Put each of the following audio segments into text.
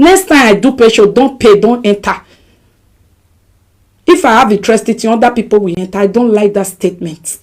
Next time I do page show, don't pay, don't enter. If I have interest in other people will enter. I don't like that statement.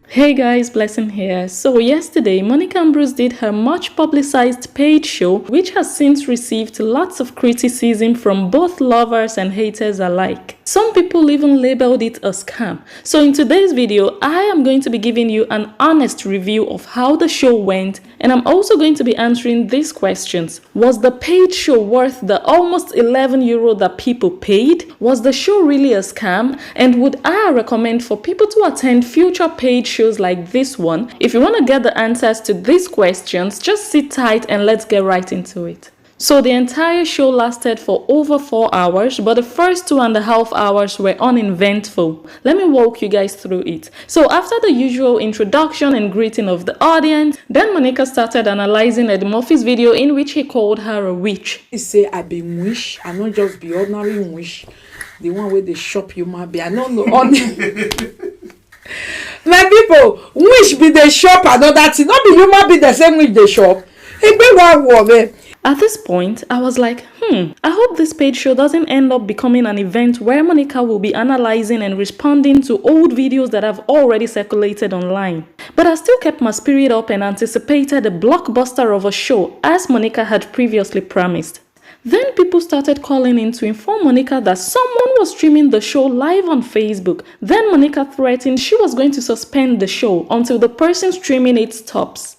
Hey guys, Blessing here. So yesterday, Monica Ambrose did her much publicized paid show, which has since received lots of criticism from both lovers and haters alike. Some people even labeled it a scam. So in today's video, I am going to be giving you an honest review of how the show went, and I'm also going to be answering these questions. Was the paid show worth the almost €11 that people paid? Was the show really a scam? And would I recommend for people to attend future paid shows like this one? If you want to get the answers to these questions, just sit tight and let's get right into it. So the entire show lasted for over 4 hours, but the first 2.5 hours were uneventful. Let me walk you guys through it. So after the usual introduction and greeting of the audience, then Monica started analyzing Eddie Murphy's video in which he called her a witch. He say I be wish, I not just be ordinary wish. The one where they shop human be. I don't know. My people, wish be the shop another thing. Not be human be the same wish they shop. It be one woman. At this point, I was like, I hope this paid show doesn't end up becoming an event where Monica will be analyzing and responding to old videos that have already circulated online. But I still kept my spirit up and anticipated a blockbuster of a show as Monica had previously promised. Then people started calling in to inform Monica that someone was streaming the show live on Facebook. Then Monica threatened she was going to suspend the show until the person streaming it stops.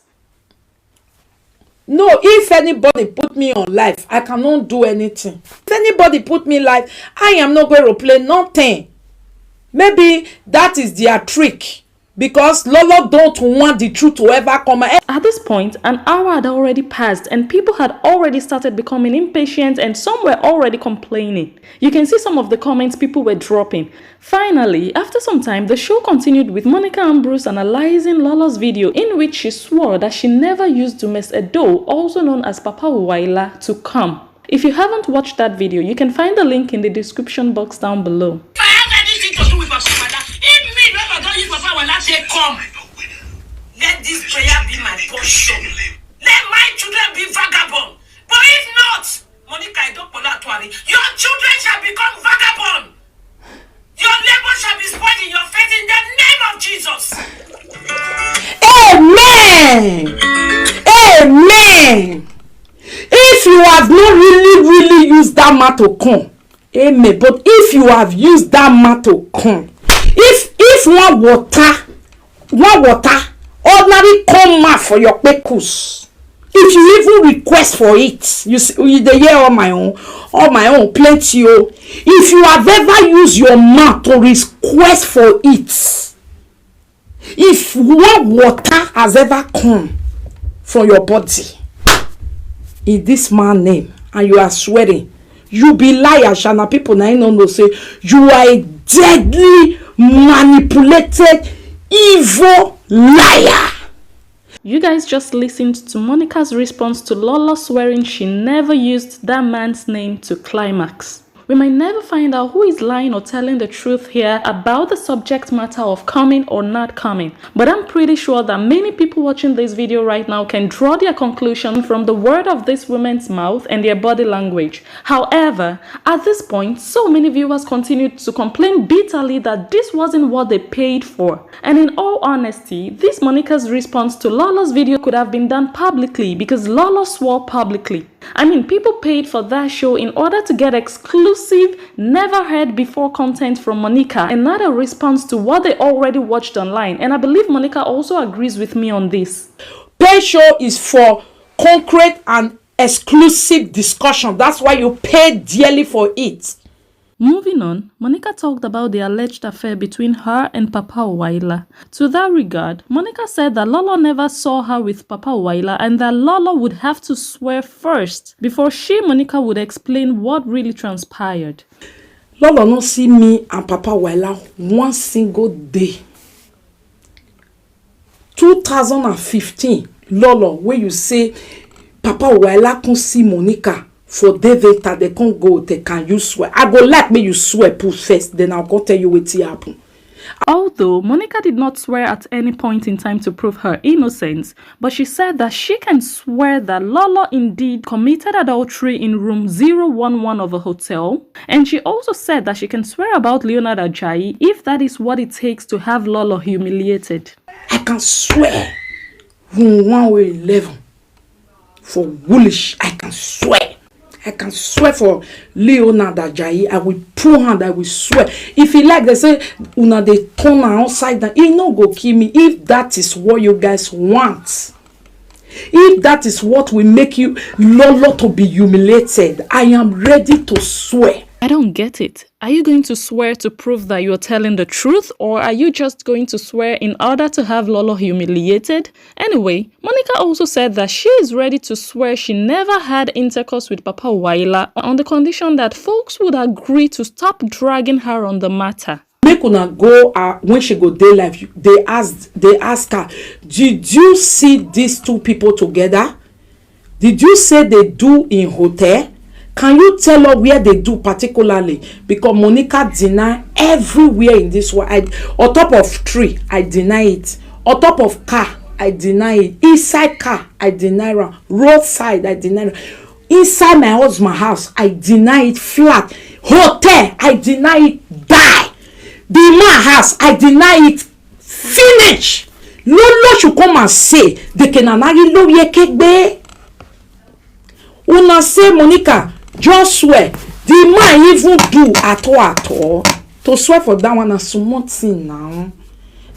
No, if anybody put me on live, I cannot do anything. If anybody put me live, I am not going to play nothing. Maybe that is their trick. Because Lolo don't want the truth to ever come. At this point, an hour had already passed and people had already started becoming impatient and some were already complaining. You can see some of the comments people were dropping. Finally, after some time, the show continued with Monica Ambrose analyzing Lolo's video in which she swore that she never used Dumes Edo, also known as Papa Uwaila, to come. If you haven't watched that video, you can find the link in the description box down below. Come. Let this prayer be my portion. Let my children be vagabond. But if not, Monica, your children shall become vagabond. Your labor shall be spoiled in your face in the name of Jesus. Amen. Amen. If you have not really used that mat to come, amen. But if you have used that mat to come, if one water ordinary come out for your pekus, if you even request for it, you dey hear on my own plenty. If you have ever used your mouth to request for it, if one water has ever come from your body in this man's name and you are swearing, you be liar. Shana people now know say you are a deadly manipulated evil liar. You guys just listened to Monica's response to Lolo swearing she never used that man's name to climax. We might never find out who is lying or telling the truth here about the subject matter of coming or not coming, but I'm pretty sure that many people watching this video right now can draw their conclusion from the word of this woman's mouth and their body language. However, at this point, so many viewers continued to complain bitterly that this wasn't what they paid for. And in all honesty, this Monica's response to Lolo's video could have been done publicly because Lolo swore publicly. I mean, people paid for that show in order to get exclusive, never heard before content from Monica and not a response to what they already watched online. And I believe Monica also agrees with me on this. Pay show is for concrete and exclusive discussion. That's why you pay dearly for it. Moving on, Monica talked about the alleged affair between her and Papa Uwaila. To that regard, Monica said that Lolo never saw her with Papa Uwaila and that Lolo would have to swear first before Monica, would explain what really transpired. Lolo no see me and Papa Uwaila one single day. 2015, Lolo, where you say Papa Uwaila can see Monica. For David, they can't go, they can you swear. I go like me you swear put first, then I'll go tell you what happen. Although Monica did not swear at any point in time to prove her innocence, but she said that she can swear that Lolo indeed committed adultery in room 011 of a hotel. And she also said that she can swear about Leonard Ajayi if that is what it takes to have Lolo humiliated. I can swear room 111 for Woolish. I can swear. I can swear for Leonard Ajayi. I will pull hand. I will swear. If he like, they say, una they turn her outside down. He no go kill me. If that is what you guys want, if that is what will make you Lolo to be humiliated, I am ready to swear. I don't get it. Are you going to swear to prove that you're telling the truth, or are you just going to swear in order to have Lolo humiliated? Anyway, Monica also said that she is ready to swear she never had intercourse with Papa Uwaila on the condition that folks would agree to stop dragging her on the matter. Make una go when she go day life. They ask her, did you see these two people together? Did you say they do in hotel? Can you tell her where they do particularly? Because Monica deny everywhere in this world. On top of tree, I deny it. On top of car, I deny it. Inside car, I deny it. Roadside, I deny it. Inside my husband's house, I deny it flat. Hotel, I deny it. Die. The man house, I deny it. Finish. Lolo should come and say, they can anagi lo ye kegbe. Una say Monica, just swear. The man even do at all. To swear for that one na small thing now.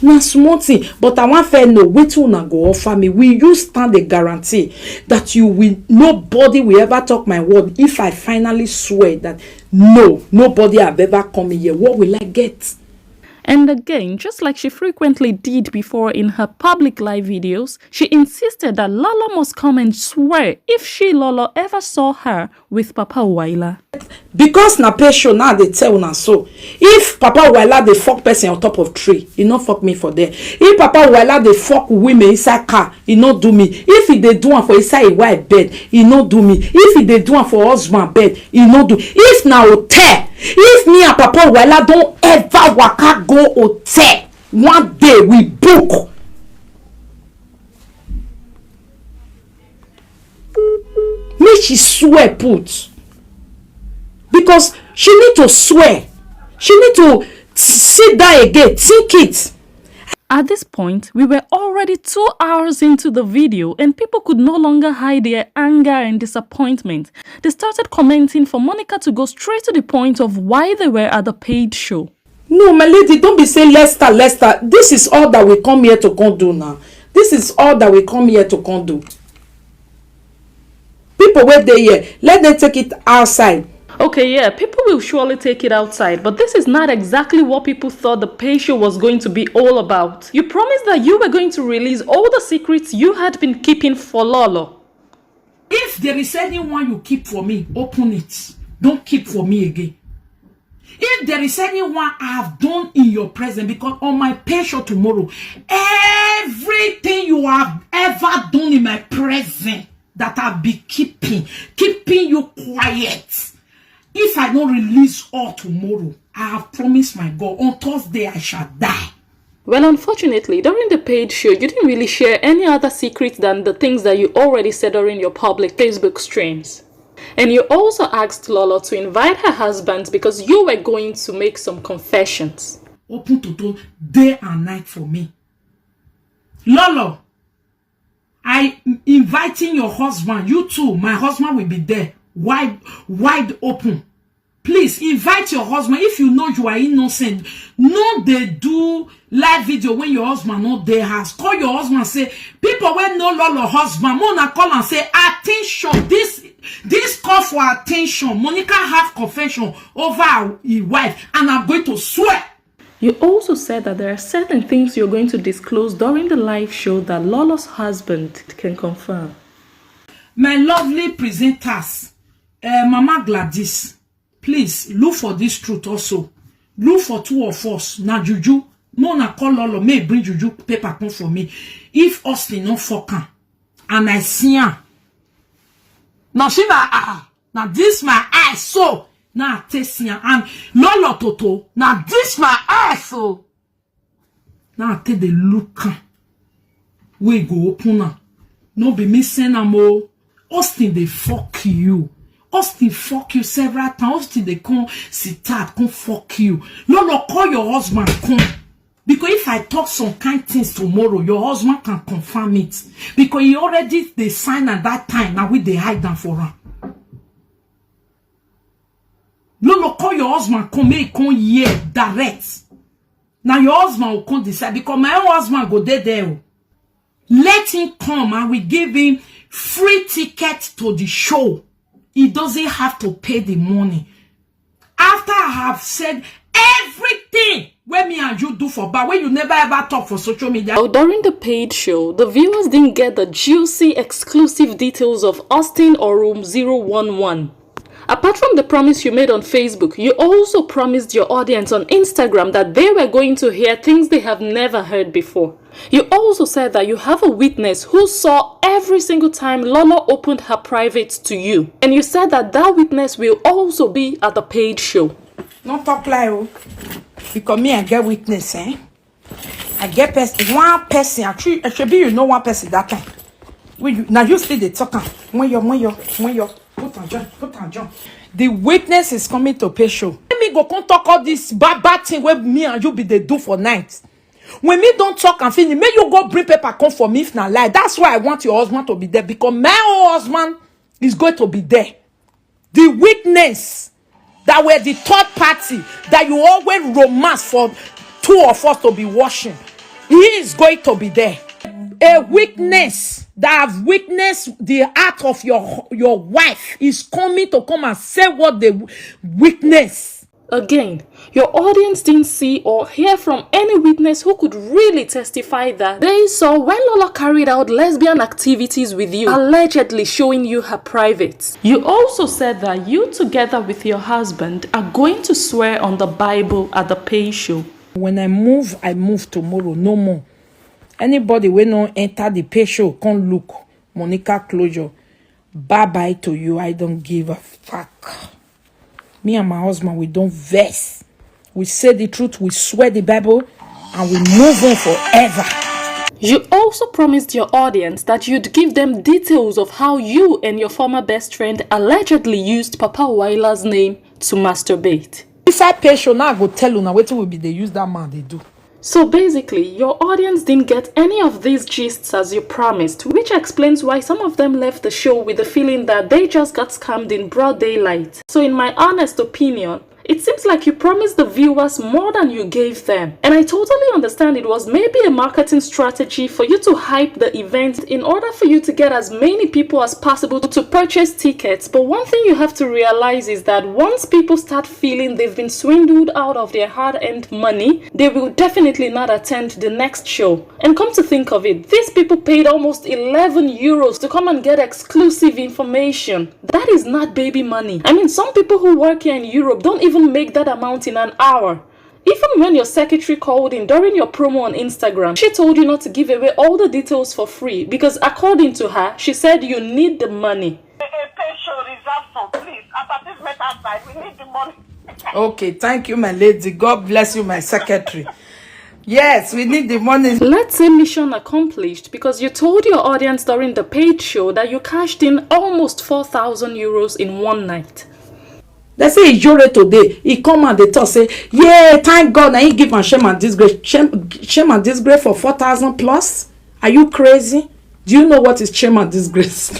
Na small thing. But I want to know which una go offer me. Will you stand the guarantee that you will, nobody will ever talk my word if I finally swear that no, nobody have ever come here? What will I get? And again, just like she frequently did before in her public live videos, she insisted that Lolo must come and swear if she, Lolo, ever saw her with Papa Uwaila. Because na patient now they tell una so. If Papa Uwaila they fuck person on top of tree, he no fuck me for there. If Papa Uwaila they fuck women inside car, he no do me. If he they do one for inside a white bed, he no do me. If he they do one for husband bed, he no do. If na hotel, if me and Papa Uwaila don't ever waka go hotel, one day we book. Make she swear put. Because she need to swear. She need to sit down again, think it. At this point, we were already 2 hours into the video and people could no longer hide their anger and disappointment. They started commenting for Monica to go straight to the point of why they were at the paid show. No, my lady, don't be saying Lester. This is all that we come here to come do now. This is all that we come here to come do. People wait there here, let them take it outside. Okay, yeah, people will surely take it outside, but this is not exactly what people thought the pay show was going to be all about. You promised that you were going to release all the secrets you had been keeping for Lolo. If there is anyone you keep for me, open it. Don't keep for me again. If there is anyone I have done in your presence, because on my pay show tomorrow, everything you have ever done in my presence that I've been keeping you quiet. If I don't release all tomorrow, I have promised my God, on Thursday I shall die. Well, unfortunately, during the paid show, you didn't really share any other secrets than the things that you already said during your public Facebook streams. And you also asked Lolo to invite her husband because you were going to make some confessions. Open to do day and night for me. Lolo, I inviting your husband, you too, my husband will be there. Wide open. Please invite your husband. If you know you are innocent, no they do live video when your husband not there has. Call your husband, say people when no Lolo husband, Mona call and say attention. This call for attention. Monica have confession over her wife, and I'm going to swear. You also said that there are certain things you're going to disclose during the live show that Lolo's husband can confirm. My lovely presenters, Mama Gladys, please look for this truth also. Look for two of us. Now Juju, Mona call Lolo, may bring Juju paper come for me. If Austin no fucker, and I see her. Now she now this my eye so. Now I taste her. And Lolo Toto, now this my eye so. Now I take the look. We go open am. No be me send am o. Austin they fuck you. Austin fuck you several times. Austin they come sit up, come fuck you. No, call your husband, come. Because if I talk some kind things tomorrow, your husband can confirm it. Because he already they sign at that time. Now we they hide them for him. No, call your husband, come here, come here, direct. Now your husband will come decide. Because my own husband go there. Let him come and we give him free ticket to the show. He doesn't have to pay the money. After I have said everything when me and you do for bar, when you never ever talk for social media. During the paid show, the viewers didn't get the juicy exclusive details of Austin or Room 011. Apart from the promise you made on Facebook, you also promised your audience on Instagram that they were going to hear things they have never heard before. You also said that you have a witness who saw every single time Lolo opened her private to you. And you said that that witness will also be at the paid show. Not talk like because me I get witness, eh? I get one person. Actually, be you know one person that time. Now you still the talking. When you put on John. The witness is coming to pay show. Let me go come talk all this bad thing where me and you be they do for night. When me don't talk and finish, may you go bring paper come for me if not lie. That's why I want your husband to be there, because my own husband is going to be there. The witness that were the third party that you always romance for two of us to be watching, he is going to be there. A witness that have witnessed the act of your wife is coming to come and say what they witness. Again, your audience didn't see or hear from any witness who could really testify that they saw when Lola carried out lesbian activities with you, allegedly showing you her privates. You also said that you together with your husband are going to swear on the Bible at the pay show. When I move tomorrow, no more. Anybody will not enter the pay show, come look. Monica closure. Bye-bye to you. I don't give a fuck. Me and my husband, we don't vex. We say the truth, we swear the Bible, and we move on forever. You also promised your audience that you'd give them details of how you and your former best friend allegedly used Papa Uwaila's name to masturbate. If I pay show, now I go tell you now what will be they use that man they do. So basically, your audience didn't get any of these gists as you promised, which explains why some of them left the show with the feeling that they just got scammed in broad daylight. So in my honest opinion, it seems like you promised the viewers more than you gave them. And I totally understand it was maybe a marketing strategy for you to hype the event in order for you to get as many people as possible to purchase tickets. But one thing you have to realize is that once people start feeling they've been swindled out of their hard-earned money, they will definitely not attend the next show. And come to think of it, these people paid almost 11 euros to come and get exclusive information. That is not baby money. I mean, some people who work here in Europe don't even make that amount in an hour. Even when your secretary called in during your promo on Instagram, she told you not to give away all the details for free because according to her, she said you need the money. We need the money. Okay, thank you, my lady. God bless you, my secretary. Yes, we need the money. Let's say mission accomplished because you told your audience during the paid show that you cashed in almost 4,000 euros in one night. Let's say he jure today. He come and they talk say, yeah, thank God. Now he give my shame and disgrace. Shame and disgrace for 4,000 plus. Are you crazy? Do you know what is shame and disgrace?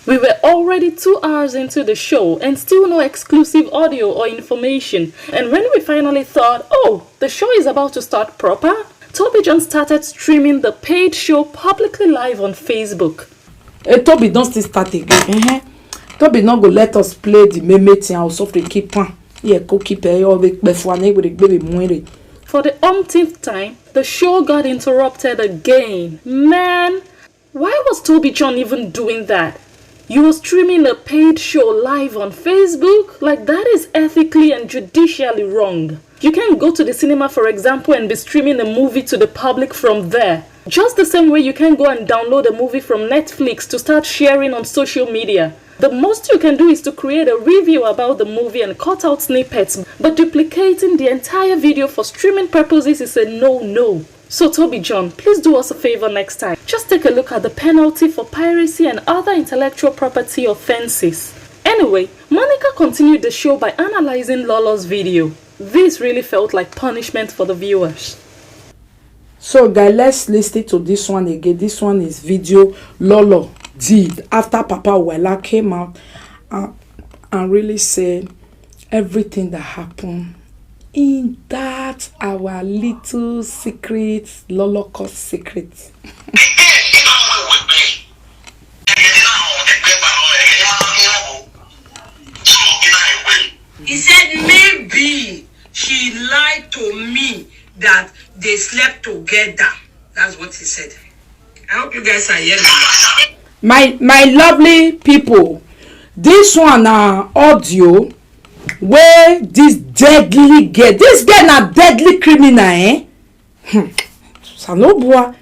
We were already 2 hours into the show and still no exclusive audio or information. And when we finally thought, oh, the show is about to start proper, Toby John started streaming the paid show publicly live on Facebook. Toby don't still start again. Toby not go let us play the meme thing. I'll suffer keep on. Yeah, go keep For the umpteenth time, the show got interrupted again. Man, why was Toby John even doing that? You were streaming a paid show live on Facebook? Like, that is ethically and judicially wrong. You can't go to the cinema, for example, and be streaming a movie to the public from there. Just the same way you can go and download a movie from Netflix to start sharing on social media. The most you can do is to create a review about the movie and cut out snippets, but duplicating the entire video for streaming purposes is a no-no. So Toby John, please do us a favor next time. Just take a look at the penalty for piracy and other intellectual property offenses. Anyway, Monica continued the show by analyzing Lolo's video. This really felt like punishment for the viewers. So guys, let's listen to this one again. This one is video Lolo did after Papa Uwaila came out and really said everything that happened in that our little secret, Lolo cost secret. He said maybe she lied to me that they slept together. That's what he said. I hope you guys are hearing. My lovely people, this one audio where this deadly girl, this girl na deadly criminal, eh? Salobua.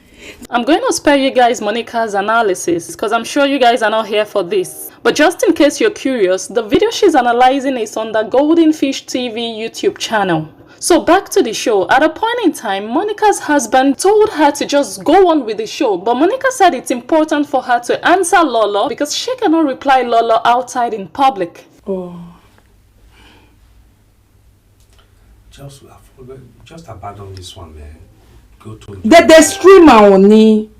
I'm going to spare you guys Monica's analysis because I'm sure you guys are not here for this. But just in case you're curious, the video she's analyzing is on the Dagoldenfish TV YouTube channel. So back to the show. At a point in time, Monica's husband told her to just go on with the show, but Monica said it's important for her to answer Lolo because she cannot reply Lolo outside in public. Oh. Just abandon this one, man. Go to The streamer only.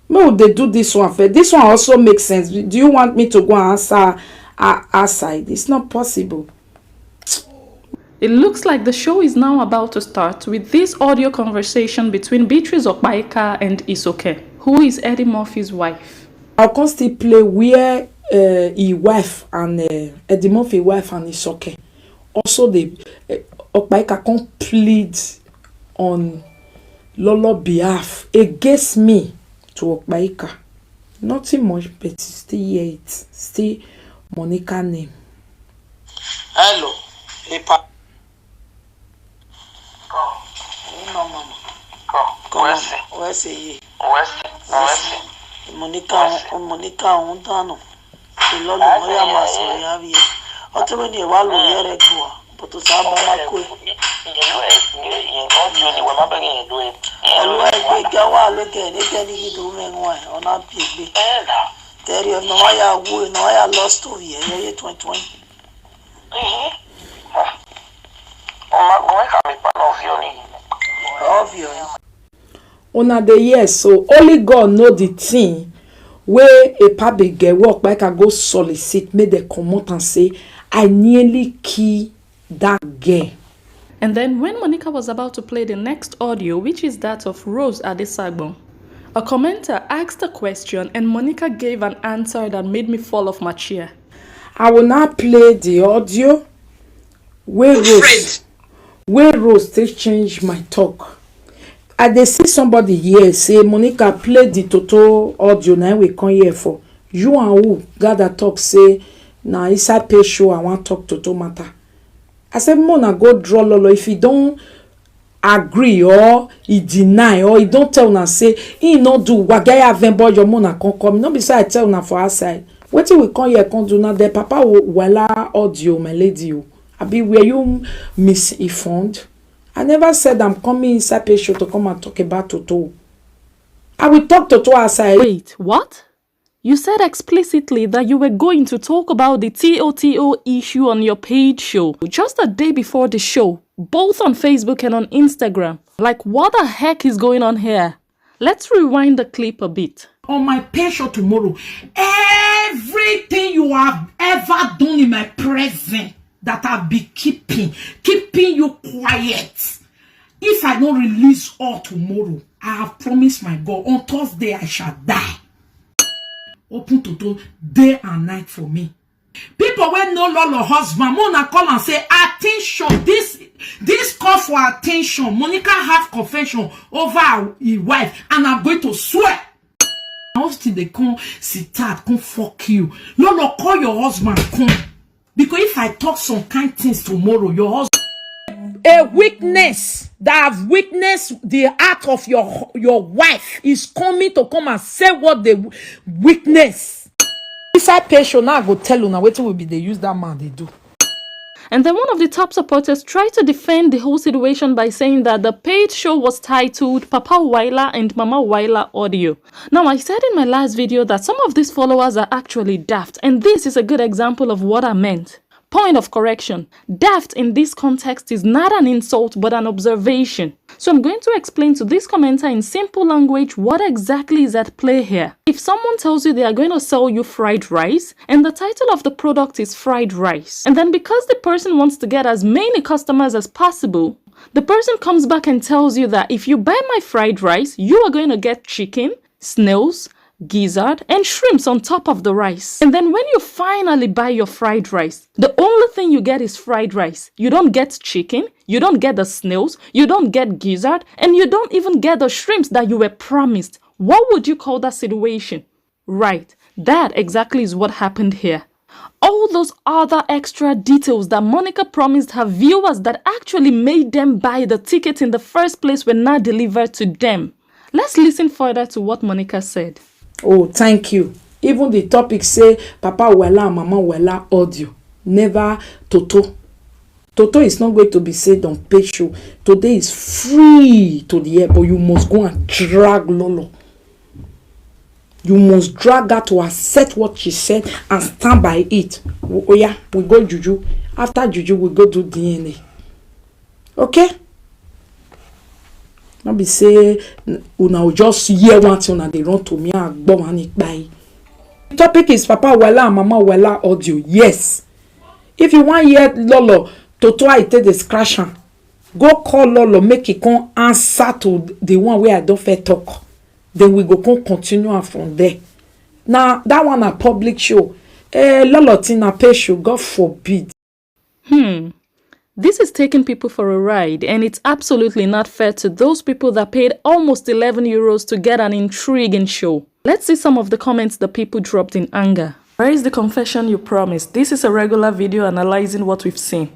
No, they do this one first. This one also makes sense. Do you want me to go and answer outside? It's not possible. It looks like the show is now about to start with this audio conversation between Beatrice Okpaika and Isoke, who is Eddie Murphy's wife. I'll come still play where his wife and Eddie Murphy's wife and Isoke. Also, the Okpaika can plead on Lolo behalf against me to Okpaika. Nothing much, but still here it. Still Monica name. Hello. Hey, pa. No, mama. Where's he? Monica, Untano. The Lord, Moya Masoyavi. Ultimately, while we are at Goa, but to Sabana Kui. Always big Gawa look at it, and he do on our PB. There you have no Aya Woo, no Aya lost to you, 2020. Una the years, so only God know the thing where a public girl walk back and go solicit, make they come out and say, I nearly key that girl. And then when Monica was about to play the next audio, which is that of Rose Adesagbo, a commenter asked a question and Monica gave an answer that made me fall off my chair. I will now play the audio where Rose take change my talk. I dey see somebody here say Monica play the Toto audio now we come here for. You and who gather talk say na inside pay show I want talk Toto matter. I said Mona go draw Lolo if he don't agree or he deny or he don't tell una say he no do wagaya venbo your Mona come. No be say I tell una for outside. Wetin we come here come do now the Papa Uwaila audio my lady o. Abi were you misinformed? I never said I'm coming inside pay show to come and talk about Toto. I will talk Toto outside. Wait, what? You said explicitly that you were going to talk about the TOTO issue on your paid show just a day before the show, both on Facebook and on Instagram. Like, what the heck is going on here? Let's rewind the clip a bit. On my pay show tomorrow, everything you have ever done in my present that I've been keeping you quiet. If I don't release all tomorrow, I have promised my God, on Thursday I shall die. Open Toto day and night for me. People when no Lolo husband, Mona call and say, attention, this call for attention. Monica have confession over her wife, and I'm going to swear. How still they come sit out, come fuck you. Lolo, call your husband, come. Because if I talk some kind things tomorrow, your husband a weakness that have witnessed the act of your wife is coming to come and say what the weakness. inside page show now I go tell you now wetin will be they use that man they do. And then one of the top supporters tried to defend the whole situation by saying that the paid show was titled Papa Uwaila and Mama Uwaila Audio. Now, I said in my last video that some of these followers are actually daft, and this is a good example of what I meant. Point of correction, daft in this context is not an insult but an observation. So I'm going to explain to this commenter in simple language what exactly is at play here. If someone tells you they are going to sell you fried rice and the title of the product is fried rice, and then because the person wants to get as many customers as possible, the person comes back and tells you that if you buy my fried rice, you are going to get chicken, snails, gizzard and shrimps on top of the rice. And then when you finally buy your fried rice, the only thing you get is fried rice. You don't get chicken, you don't get the snails, you don't get gizzard, and you don't even get the shrimps that you were promised. What would you call that situation? Right, that exactly is what happened here. All those other extra details that Monica promised her viewers that actually made them buy the ticket in the first place were not delivered to them. Let's listen further to what Monica said. Oh, thank you. Even the topic say Papa Uwaila and Mama Uwaila Audio. Never Toto. Toto is not going to be said on page show. Today is free to the air, but you must go and drag Lolo. You must drag her to accept what she said and stand by it. Oh yeah, we go Juju. After Juju, we go do DNA. Okay? Not be say una just hear one thing and they run to me and go and buy. The topic is Papa Uwaila and Mama Uwaila Audio. Yes. If you want hear Lolo, Toto I take the scratch am. Go call Lolo, make it come answer to the one where I don't fair talk. Then we go come continue am from there. Now that one a public show. Lolo Tina pay show, God forbid. This is taking people for a ride, and it's absolutely not fair to those people that paid almost 11 euros to get an intriguing show. Let's see some of the comments the people dropped in anger. Where is the confession you promised? This is a regular video analyzing what we've seen.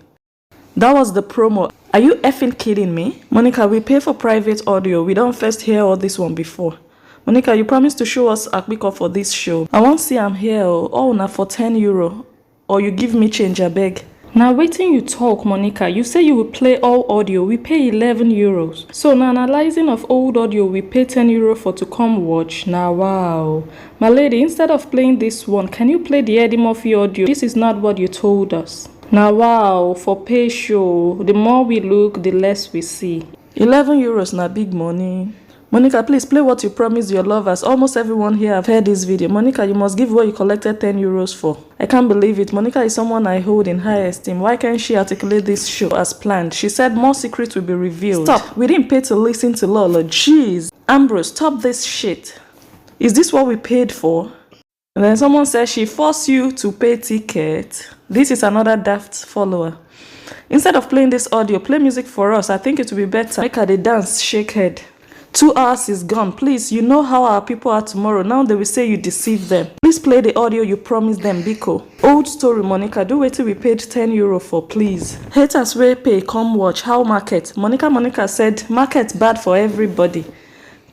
That was the promo. Are you effing kidding me? Monica, we pay for private audio. We don't first hear all this one before. Monica, you promised to show us Akbiko for this show. I won't see I'm here. Oh, now for 10 euro. Or you give me change, I beg. Now waiting you talk, Monica, you say you will play all audio, we pay 11 euros. So now analyzing of old audio, we pay 10 euro for to come watch. Now wow. My lady, instead of playing this one, can you play the Eddie Murphy audio? This is not what you told us. Now wow, for pay show, the more we look, the less we see. 11 euros na big money. Monica, please play what you promised your lovers. Almost everyone here have heard this video. Monica, you must give what you collected 10 euros for. I can't believe it. Monica is someone I hold in high esteem. Why can't she articulate this show as planned? She said more secrets will be revealed. Stop. We didn't pay to listen to Lolo. Jeez. Ambrose, stop this shit. Is this what we paid for? And then someone says she forced you to pay ticket. This is another daft follower. Instead of playing this audio, play music for us. I think it would be better. Make her the dance, shake head. 2 hours is gone. Please, you know how our people are tomorrow. Now they will say you deceived them. Please play the audio you promised them, Biko. Old story, Monica. Do wait till we paid 10 euro for, please. Haters will pay. Come watch. How market? Monica said market bad for everybody.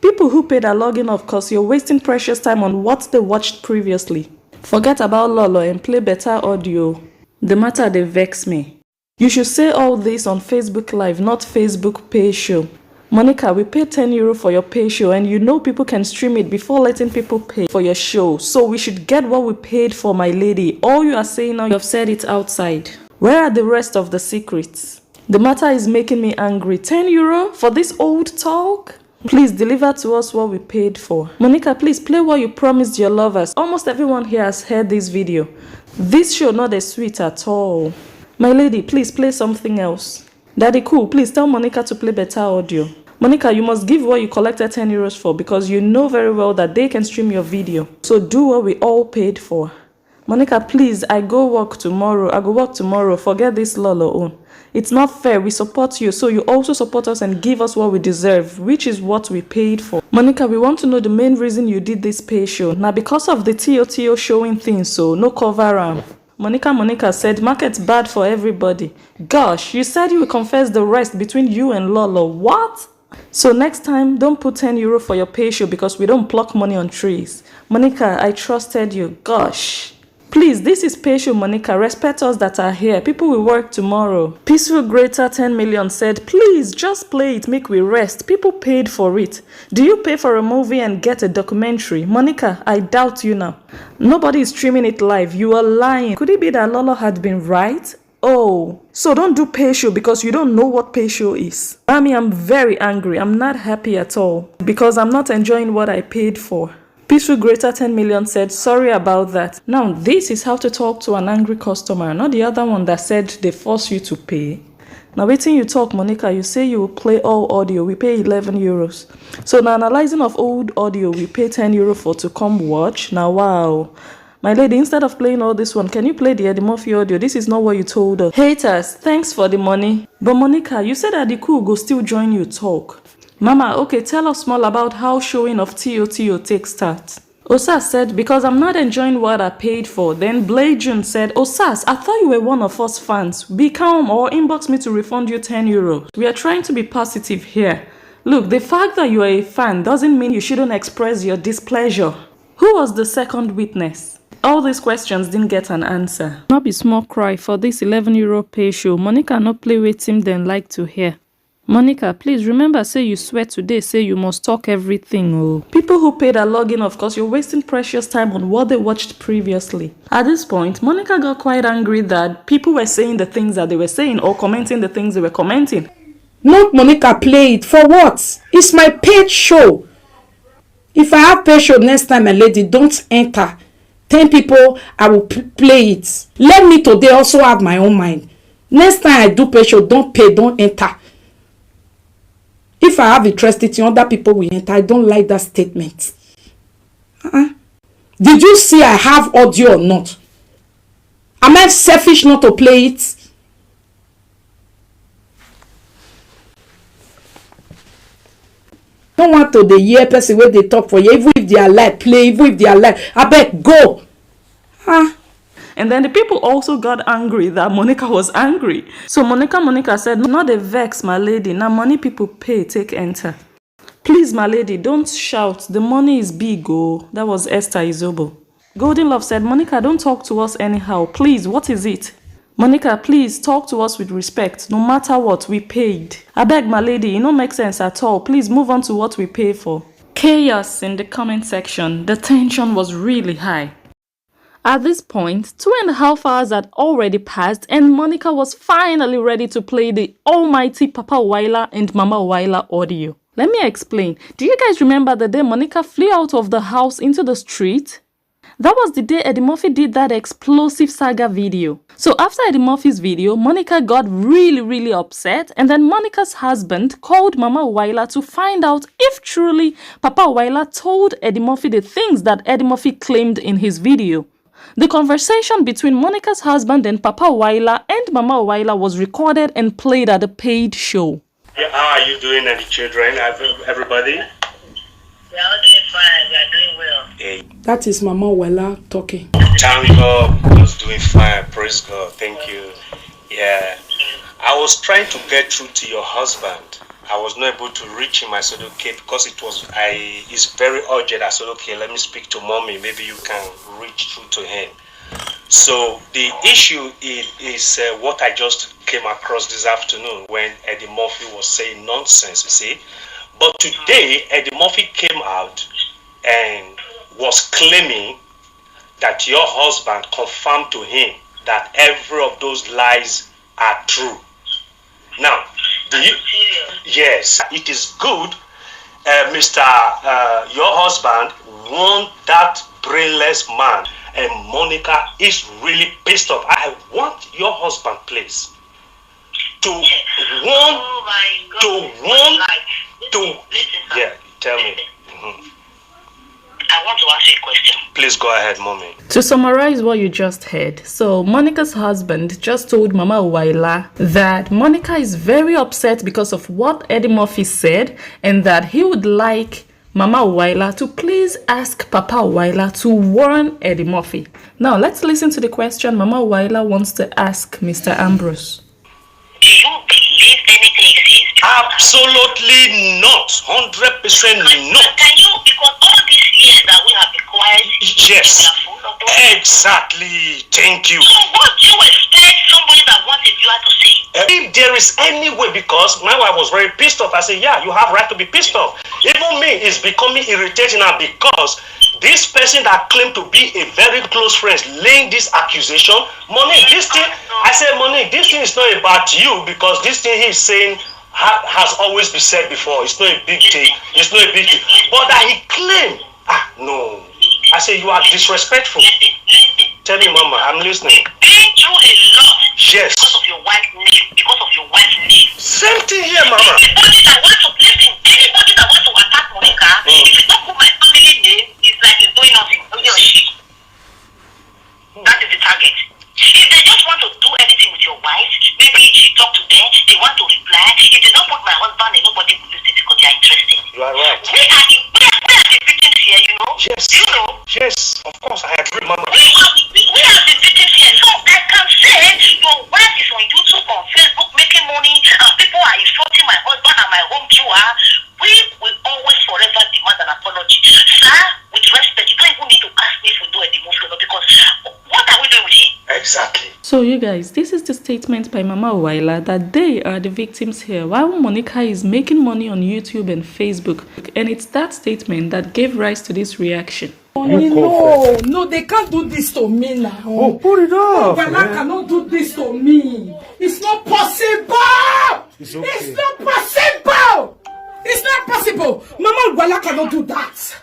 People who paid are logging off because you're wasting precious time on what they watched previously. Forget about Lolo and play better audio. The matter they vex me. You should say all this on Facebook Live, not Facebook pay show. Monica, we paid 10 euro for your pay show and you know people can stream it before letting people pay for your show. So we should get what we paid for, my lady. All you are saying now, you have said it outside. Where are the rest of the secrets? The matter is making me angry. 10 euro for this old talk? Please deliver to us what we paid for. Monica, please play what you promised your lovers. Almost everyone here has heard this video. This show not as sweet at all. My lady, please play something else. Daddy cool, please tell Monica to play better audio. Monica, you must give what you collected 10 euros for because you know very well that they can stream your video. So do what we all paid for. Monica, please, I go work tomorrow. Forget this Lolo own. It's not fair. We support you, so you also support us and give us what we deserve, which is what we paid for. Monica, we want to know the main reason you did this pay show. Now, because of the TOTO showing things, so no cover. Monica said, market's bad for everybody. Gosh, you said you would confess the rest between you and Lolo. What? So next time, don't put 10 euro for your pay show because we don't pluck money on trees. Monica, I trusted you. Gosh. Please, this is Patient Monica. Respect us that are here. People will work tomorrow. Peaceful Greater 10 million said, please just play it, make we rest. People paid for it. Do you pay for a movie and get a documentary? Monica, I doubt you now. Nobody is streaming it live. You are lying. Could it be that Lolo had been right? Oh, so don't do pay show because you don't know what pay show is. Mami, I'm very angry. I'm not happy at all because I'm not enjoying what I paid for. Peaceful Greater 10 million said, sorry about that. Now, this is how to talk to an angry customer, not the other one that said they force you to pay. Now, waiting you talk, Monica, you say you will play all audio. We pay 11 euros. So, now analyzing of old audio, we pay 10 euro for to come watch. Now, wow. My lady, instead of playing all this one, can you play the Eddie Murphy audio? This is not what you told us. Haters, thanks for the money. But Monica, you said that the cool go still join you talk. Mama, okay, tell us more about how showing of TOTO takes start. Osas said, because I'm not enjoying what I paid for. Then Blajun said, Osas, I thought you were one of us fans. Be calm or inbox me to refund you 10 euros. We are trying to be positive here. Look, the fact that you are a fan doesn't mean you shouldn't express your displeasure. Who was the second witness? All these questions didn't get an answer. Not be small cry for this 11 euro pay show. Monica not play with him then like to hear. Monica, please remember, say you swear today, say you must talk everything. Oh. People who paid a login, of course, you're wasting precious time on what they watched previously. At this point, Monica got quite angry that people were saying the things that they were saying or commenting the things they were commenting. Not Monica play it. For what? It's my paid show. If I have paid show next time, my lady, don't enter. 10 people, I will play it. Let me today also have my own mind. Next time I do paid show, don't pay, don't enter. If I have interest in other people will enter, I don't like that statement. Did you see I have audio or not? Am I selfish not to play it? Don't want to the hear person where they talk for you. Even if they are like play, even if they are like, I bet go. And then the people also got angry that Monica was angry. So Monica said, not a vex, my lady. Now money people pay, take enter. Please, my lady, don't shout. The money is big, oh. That was Esther Izobo. Golden Love said, Monica, don't talk to us anyhow. Please, what is it? Monica, please talk to us with respect. No matter what, we paid. I beg, my lady, it don't make sense at all. Please move on to what we pay for. Chaos in the comment section. The tension was really high. At this point, 2.5 hours had already passed and Monica was finally ready to play the almighty Papa Uwaila and Mama Uwaila audio. Let me explain. Do you guys remember the day Monica flew out of the house into the street? That was the day Eddie Murphy did that explosive saga video. So after Eddie Murphy's video, Monica got really upset and then Monica's husband called Mama Uwaila to find out if truly Papa Uwaila told Eddie Murphy the things that Eddie Murphy claimed in his video. The conversation between Monica's husband and Papa Uwaila and Mama Uwaila was recorded and played at the paid show. Yeah, how are you doing and the children? Everybody? We are all doing fine. We are doing well. Hey. That is Mama Uwaila talking. Thank God, I was doing fine. Praise God. Thank you. Yeah. I was trying to get through to your husband. I was not able to reach him. I said, okay, because it's very urgent. I said, okay, let me speak to mommy. Maybe you can reach through to him. So the issue is what I just came across this afternoon when Eddie Murphy was saying nonsense, you see. But today, Eddie Murphy came out and was claiming that your husband confirmed to him that every of those lies are true. Now, yes, it is good, Mr. Your husband want that brainless man, and Monica is really pissed off. I want your husband, please, yeah, tell me. I want to ask you a question. Please go ahead, mommy. To summarize what you just heard, so Monica's husband just told Mama Uwaila that Monica is very upset because of what Eddie Murphy said and that he would like Mama Uwaila to please ask Papa Uwaila to warn Eddie Murphy. Now let's listen to the question Mama Uwaila wants to ask Mr. Ambrose. Do you believe anything exists? Absolutely not. 100% not. Can you, because all these years that we have been quiet, Yes. Exactly. Thank you. So what do you expect somebody that wants a viewer to say? If there is any way, because my wife was very pissed off, I said, yeah, you have right to be pissed off. Even me is becoming irritating now because this person that claimed to be a very close friend laying this accusation, Monique, this thing, I said, Monique, this thing is not about you because this thing he's saying has always been said before. It's not a big thing. It's not a big thing. But that he claimed, no. I said, you are disrespectful. Tell me, Mama, I'm listening. Been through a lot. Yes. Because of your wife's name. Because of your wife's name. Same thing here, Mama. Anybody that wants to listen, anybody that wants to attack Monica, if you don't put my family name, it's like it's doing nothing. Only or she. That is the target. If they just want to do anything with your wife, maybe she talk to them, they want to reply. If they don't put my husband and nobody will listen because they are interested. You are right. We are the victims here, you know. Yes. You know. Yes, of course, I agree, Mama. We are the victims here. So I can say your wife is on YouTube, on Facebook, making money, and people are insulting my husband and my home viewer. We will always forever demand an apology. Sir, with respect, you don't even need to ask me if we do a demotion because what are we doing with him? Exactly. So you guys, this is the statement by Mama Uwaila that they are the victims here while Monica is making money on YouTube and Facebook. And it's that statement that gave rise to this reaction. No, they can't do this to me now. Oh, put it off. Uwaila cannot do this to me. It's not possible. It's okay. It's not possible. It's not possible. Mama Uwaila cannot do that.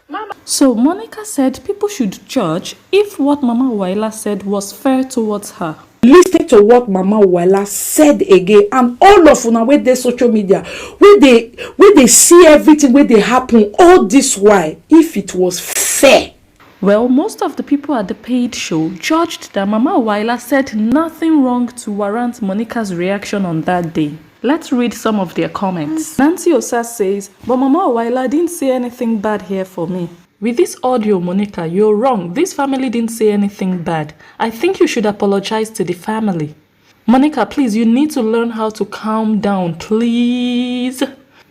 So Monica said people should judge if what Mama Uwaila said was fair towards her. Listen to what Mama Uwaila said again, and all of una wey dey social media, where they see everything where they happen all this while, if it was fair. Well, most of the people at the paid show judged that Mama Uwaila said nothing wrong to warrant Monica's reaction on that day. Let's read some of their comments. Nancy Osa says, but Mama Uwaila didn't say anything bad here for me. With this audio, Monica, you're wrong. This family didn't say anything bad. I think you should apologize to the family. Monica, please, you need to learn how to calm down, please.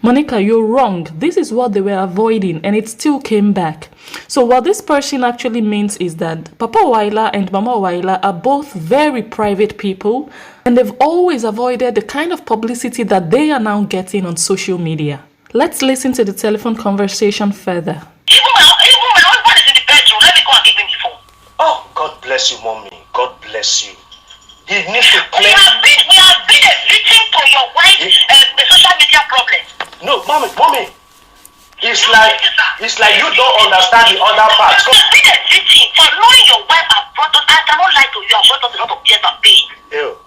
Monica, you're wrong. This is what they were avoiding and it still came back. So what this person actually means is that Papa Uwaila and Mama Uwaila are both very private people and they've always avoided the kind of publicity that they are now getting on social media. Let's listen to the telephone conversation further. Even my husband is in the bedroom. Let me go and give him the phone. Oh, God bless you, Mommy. God bless you. He needs to We claim. have been a victim to your wife's social media problem. No, Mommy. It's like you don't understand the other part. You have been a victim for knowing your wife has brought us. I cannot lie to you. I've brought us a lot of tears and pain. Ew.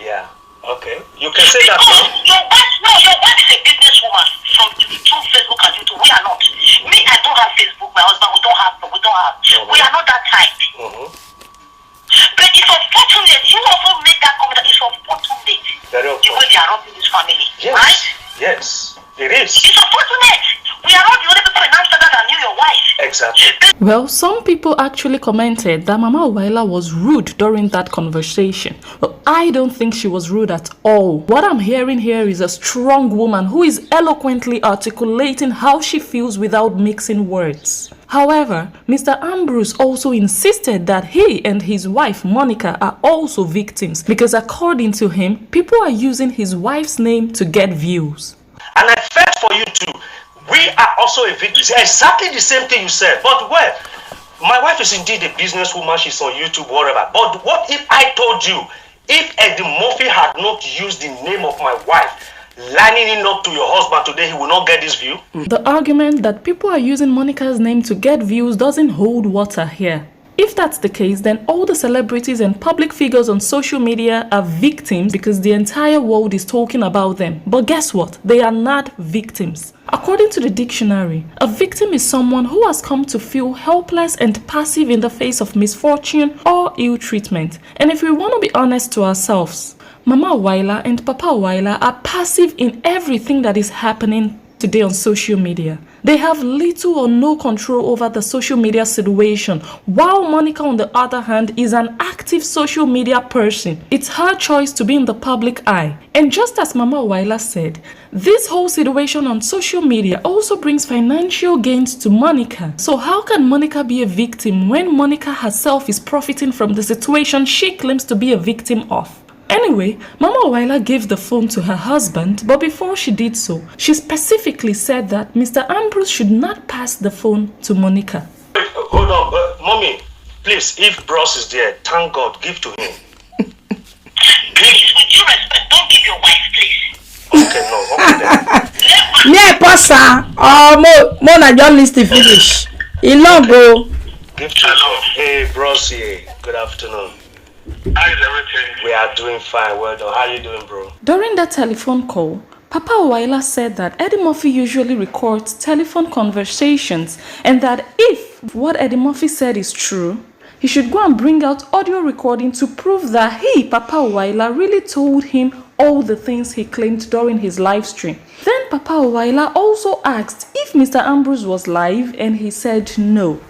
Yeah. Okay. You can say that Because now. your wife is a businesswoman from Facebook and YouTube. We are not. Me, I don't have Facebook. My husband, we don't have. We are not that type. But it's unfortunate. You also make that comment that it's unfortunate. Very The way they are running this family. Yes. Right? Yes. It is. It's unfortunate. We are not the only people in Amsterdam that knew your wife. Exactly. Well, some people actually commented that Mama Uwaila was rude during that conversation. But I don't think she was rude at all. What I'm hearing here is a strong woman who is eloquently articulating how she feels without mixing words. However, Mr. Ambrose also insisted that he and his wife Monica are also victims because according to him, people are using his wife's name to get views. And I felt for you too. We are also a victim. Exactly the same thing you said. But well, my wife is indeed a businesswoman. She's on YouTube, whatever. But what if I told you, if Eddie Murphy had not used the name of my wife, lining it up to your husband today, he will not get this view? The argument that people are using Monica's name to get views doesn't hold water here. If that's the case, then all the celebrities and public figures on social media are victims because the entire world is talking about them. But guess what? They are not victims. According to the dictionary, a victim is someone who has come to feel helpless and passive in the face of misfortune or ill treatment. And if we want to be honest to ourselves, Mama Uwaila and Papa Uwaila are passive in everything that is happening today on social media. They have little or no control over the social media situation, while Monica, on the other hand, is an active social media person. It's her choice to be in the public eye. And just as Mama Uwaila said, this whole situation on social media also brings financial gains to Monica. So how can Monica be a victim when Monica herself is profiting from the situation she claims to be a victim of? Anyway, Mama Uwaila gave the phone to her husband, but before she did so, she specifically said that Mr. Ambrose should not pass the phone to Monica. Hold on, Mommy, please, if Bros is there, thank God, give to him. Please, with due respect, don't give your wife, please. Okay, no, okay then. Yeah, passa. More na just list finish. He long go. Give to him. Hey, Bros here. Good afternoon. How is everything? We are doing fine. Well done. How are you doing, bro? During that telephone call, Papa Uwaila said that Eddie Murphy usually records telephone conversations and that if what Eddie Murphy said is true, he should go and bring out audio recording to prove that he, Papa Uwaila, really told him all the things he claimed during his live stream. Then Papa Uwaila also asked if Mr. Ambrose was live and he said no.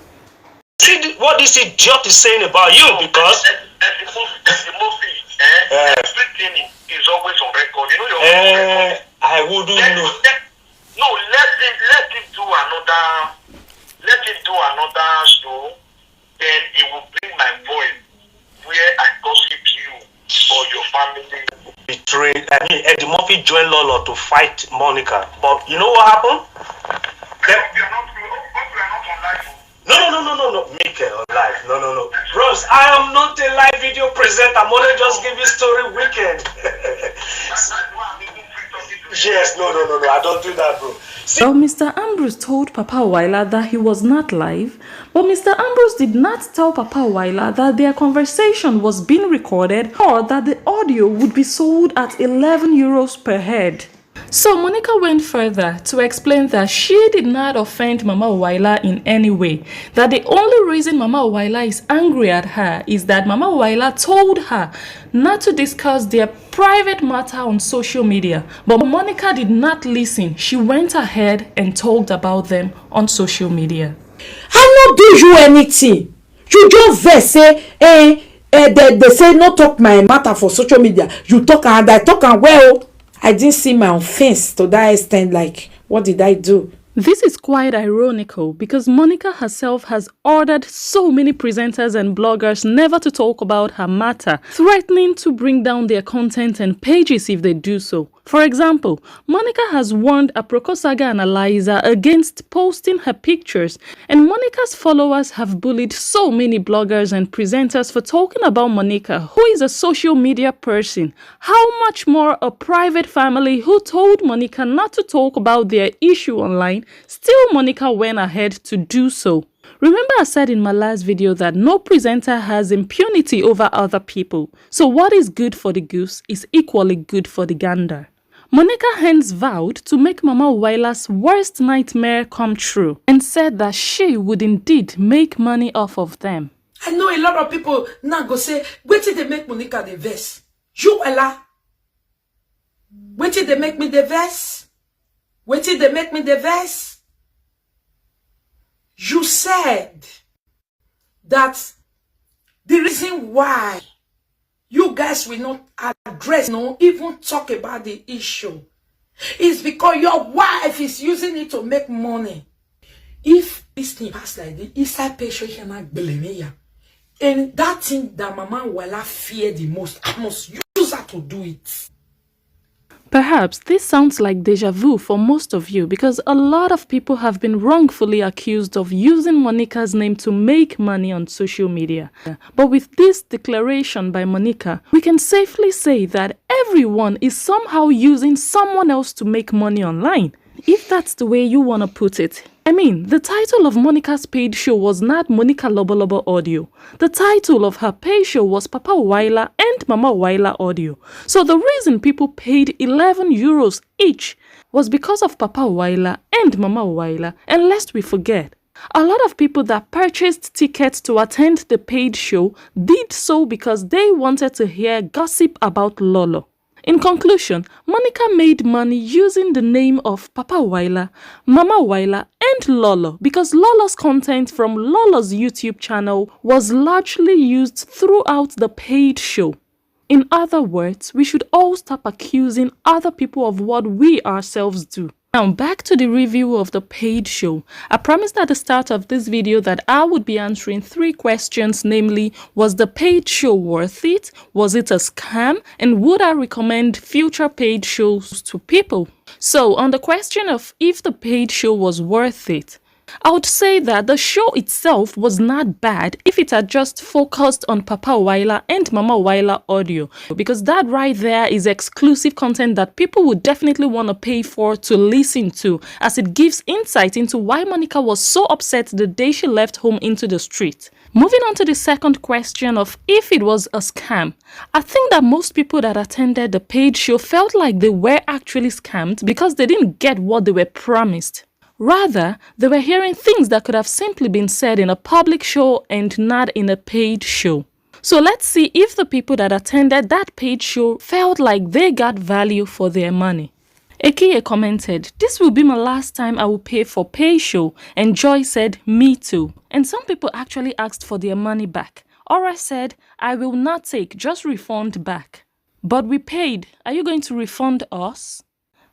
See what this idiot is saying about you because... Everything is always on record. You know you're always on record. I wouldn't know. No, let him do another. Let him do another show. Then it will bring my voice where I gossip you or your family. Betrayed. I mean, Eddie Murphy joined Lolo to fight Monica, but you know what happened? We are not on live. No, Mikel, live. No. Bros, I am not a live video presenter. I'm only just giving story weekend. Yes, no, I don't do that, bro. So Mr. Ambrose told Papa Uwaila that he was not live, but Mr. Ambrose did not tell Papa Uwaila that their conversation was being recorded or that the audio would be sold at 11 euros per head. So Monica went further to explain that she did not offend Mama Uwaila in any way. That the only reason Mama Uwaila is angry at her is that Mama Uwaila told her not to discuss their private matter on social media. But Monica did not listen. She went ahead and talked about them on social media. I no do you anything. You just vex say, they say no talk my matter for social media. You talk and I talk and well. I didn't see my offense to that extent. Like, what did I do? This is quite ironical because Monica herself has ordered so many presenters and bloggers never to talk about her matter, threatening to bring down their content and pages if they do so. For example, Monica has warned Aproko Saga and Eliza against posting her pictures, and Monica's followers have bullied so many bloggers and presenters for talking about Monica, who is a social media person. How much more a private family who told Monica not to talk about their issue online, still Monica went ahead to do so. Remember I said in my last video that no presenter has impunity over other people. So what is good for the goose is equally good for the gander. Monica hence vowed to make Mama Uwaila's worst nightmare come true and said that she would indeed make money off of them. I know a lot of people now go say, wait till they make Monica the verse. You, Ella. Wait till they make me the verse. Wait till they make me the verse. You said that the reason why you guys will not address, no, even talk about the issue is because your wife is using it to make money. If this thing pass like this, inside patient cannot believe me. And that thing that Mama Uwaila fear the most, I must use her to do it. Perhaps this sounds like deja vu for most of you because a lot of people have been wrongfully accused of using Monica's name to make money on social media. But with this declaration by Monica, we can safely say that everyone is somehow using someone else to make money online. If that's the way you want to put it. I mean, the title of Monica's paid show was not Monica Lobolobo Audio. The title of her paid show was Papa Uwaila and Mama Uwaila Audio. So the reason people paid 11 euros each was because of Papa Uwaila and Mama Uwaila. And lest we forget, a lot of people that purchased tickets to attend the paid show did so because they wanted to hear gossip about Lolo. In conclusion, Monica made money using the name of Papa Uwaila, Mama Uwaila, and Lolo because Lolo's content from Lolo's YouTube channel was largely used throughout the paid show. In other words, we should all stop accusing other people of what we ourselves do. Now back to the review of the paid show. I promised at the start of this video that I would be answering 3 questions, namely, was the paid show worth it? Was it a scam? And would I recommend future paid shows to people? So on the question of if the paid show was worth it, I would say that the show itself was not bad if it had just focused on Papa Uwaila and Mama Uwaila audio, because that right there is exclusive content that people would definitely want to pay for to listen to, as it gives insight into why Monica was so upset the day she left home into the street. Moving on to the second question of if it was a scam, I think that most people that attended the paid show felt like they were actually scammed because they didn't get what they were promised. Rather, they were hearing things that could have simply been said in a public show and not in a paid show. So let's see if the people that attended that paid show felt like they got value for their money. Ekie commented, "This will be my last time I will pay for pay show," and Joy said, "Me too." And some people actually asked for their money back. Aura said, "I will not take, just refund back." "But we paid. Are you going to refund us?"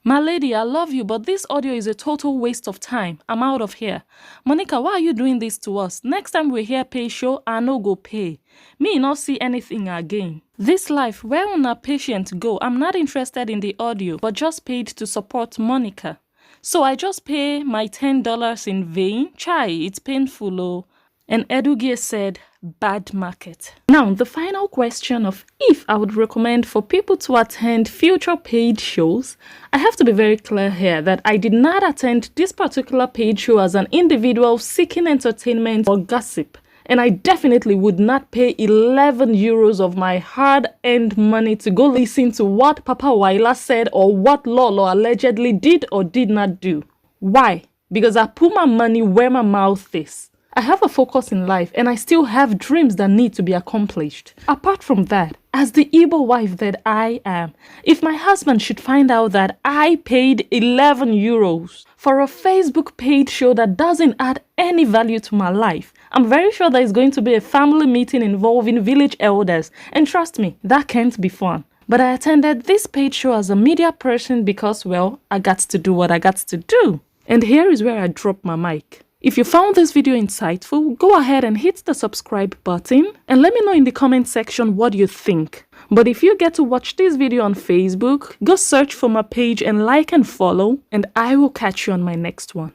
"My lady, I love you, but this audio is a total waste of time. I'm out of here." "Monica, why are you doing this to us? Next time we hear pay show, I no go pay. Me not see anything again. This life, where una patient go? I'm not interested in the audio, but just paid to support Monica. So I just pay my $10 in vain? Chai, it's painful, oh." And Edugie said, "Bad market." Now, the final question of if I would recommend for people to attend future paid shows, I have to be very clear here that I did not attend this particular paid show as an individual seeking entertainment or gossip. And I definitely would not pay 11 euros of my hard-earned money to go listen to what Papa Uwaila said or what Lolo allegedly did or did not do. Why? Because I put my money where my mouth is. I have a focus in life and I still have dreams that need to be accomplished. Apart from that, as the Igbo wife that I am, if my husband should find out that I paid 11 euros for a Facebook paid show that doesn't add any value to my life, I'm very sure there is going to be a family meeting involving village elders, and trust me, that can't be fun. But I attended this paid show as a media person because, well, I got to do what I got to do. And here is where I drop my mic. If you found this video insightful, go ahead and hit the subscribe button and let me know in the comment section what you think. But if you get to watch this video on Facebook, go search for my page and like and follow, and I will catch you on my next one.